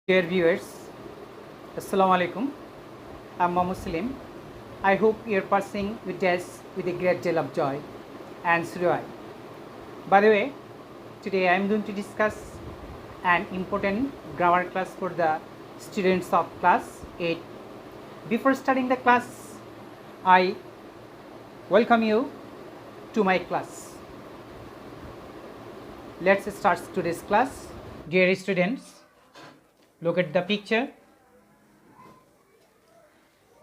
Dear viewers, Assalamu alaikum. I'm Mohammed Salim. I hope you're passing your days with a great deal of joy, and so do I. By the way, today I'm going to discuss an important grammar class for the students of class 8. Before starting the class, I welcome you to my class. Let's start today's class. Dear students, look at the picture.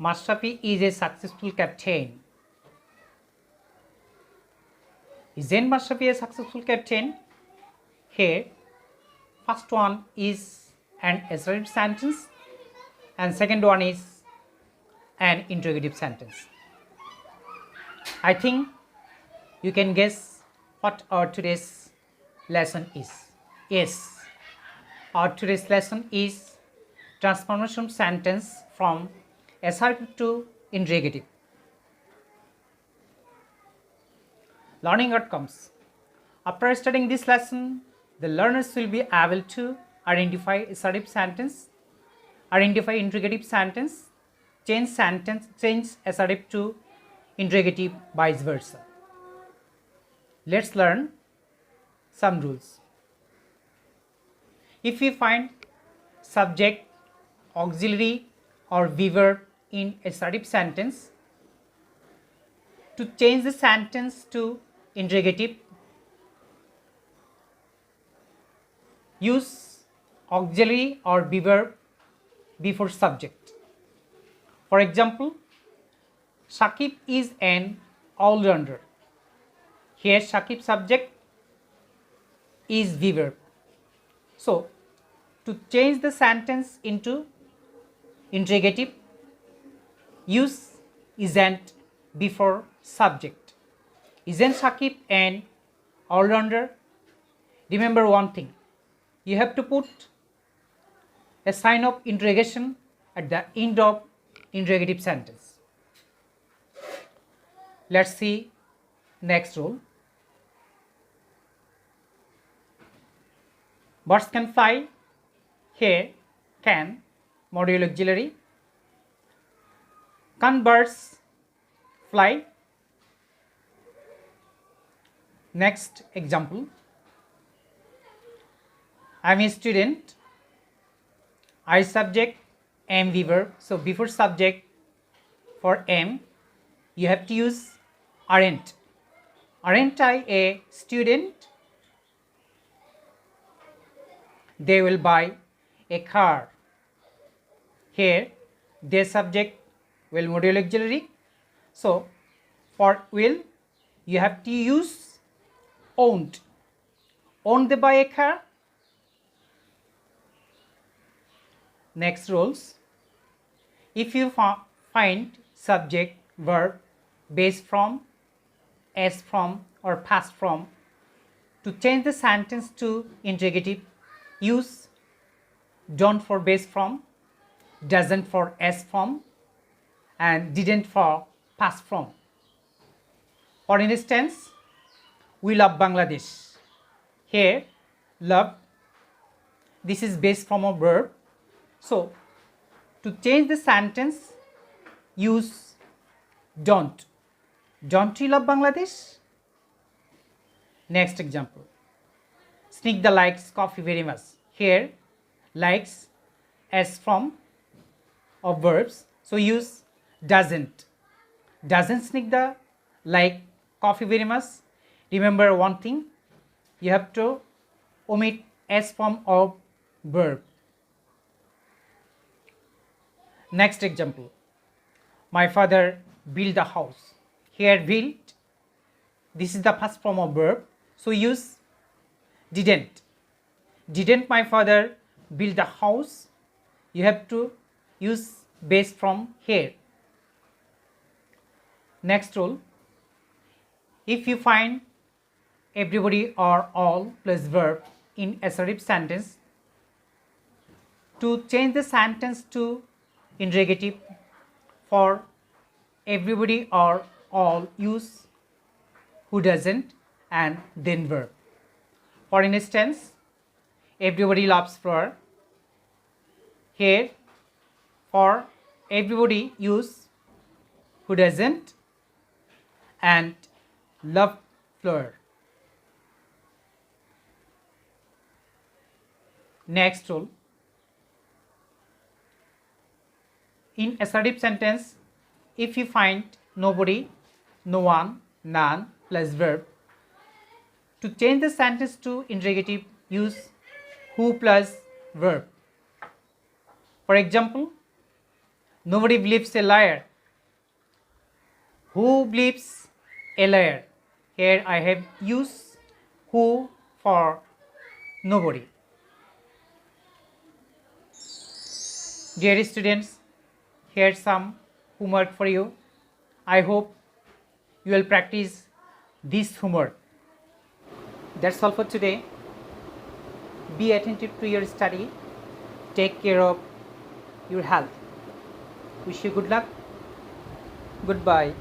Mashrafi is a successful captain. Isn't Mashrafi a successful captain? Here, first one is an assertive sentence and second one is an interrogative sentence. I think you can guess what our today's lesson is. Yes, our today's lesson is transformation sentence from assertive to interrogative. Learning outcomes. After studying this lesson, the learners will be able to identify assertive sentence, identify interrogative sentence, change assertive to interrogative, vice versa. Let's learn some rules. If we find subject, auxiliary or verb in assertive sentence, to change the sentence to interrogative, use auxiliary or verb before subject. For example, Shakib is an all-rounder. Here Shakib subject is verb. So, to change the sentence into interrogative, use isn't before subject. Isn't Shakib an all-rounder? Remember one thing, you have to put a sign of interrogation at the end of interrogative sentence. Let's see next rule. Birds can fly. Here can module auxiliary. Can birds fly? Next example. I am a student. I subject, am verb. So before subject for am, you have to use aren't. Aren't I a student? They will buy a car. Here, their subject will module auxiliary. So, for will, you have to use owned. Owned they buy a car. Next rules. If you find subject, verb, base from, as from or past from, to change the sentence to interrogative, use don't for base from, doesn't for as from, and didn't for past from. For instance, we love Bangladesh. Here, love, this is base from a verb. So, to change the sentence, use don't. Don't you love Bangladesh? Next example. Snigdha likes coffee very much. Here, likes as from of verbs. So use doesn't. Doesn't Snigdha like coffee very much? Remember one thing, you have to omit as from of verb. Next example. My father built a house. Here built, this is the first form of verb. So use didn't. Didn't my father build a house? You have to use base from here. Next rule. If you find everybody or all plus verb in assertive sentence, to change the sentence to interrogative, for everybody or all, use who doesn't and then verb. For instance, everybody loves flower. Here for everybody use who doesn't and love flower. Next rule. In assertive sentence, if you find nobody, no one, none plus verb, to change the sentence to interrogative, use who plus verb. For example, nobody believes a liar. Who believes a liar? Here I have used who for nobody. Dear students, here's some homework for you. I hope you will practice this homework. That's all for today. Be attentive to your study. Take care of your health. Wish you good luck. Goodbye.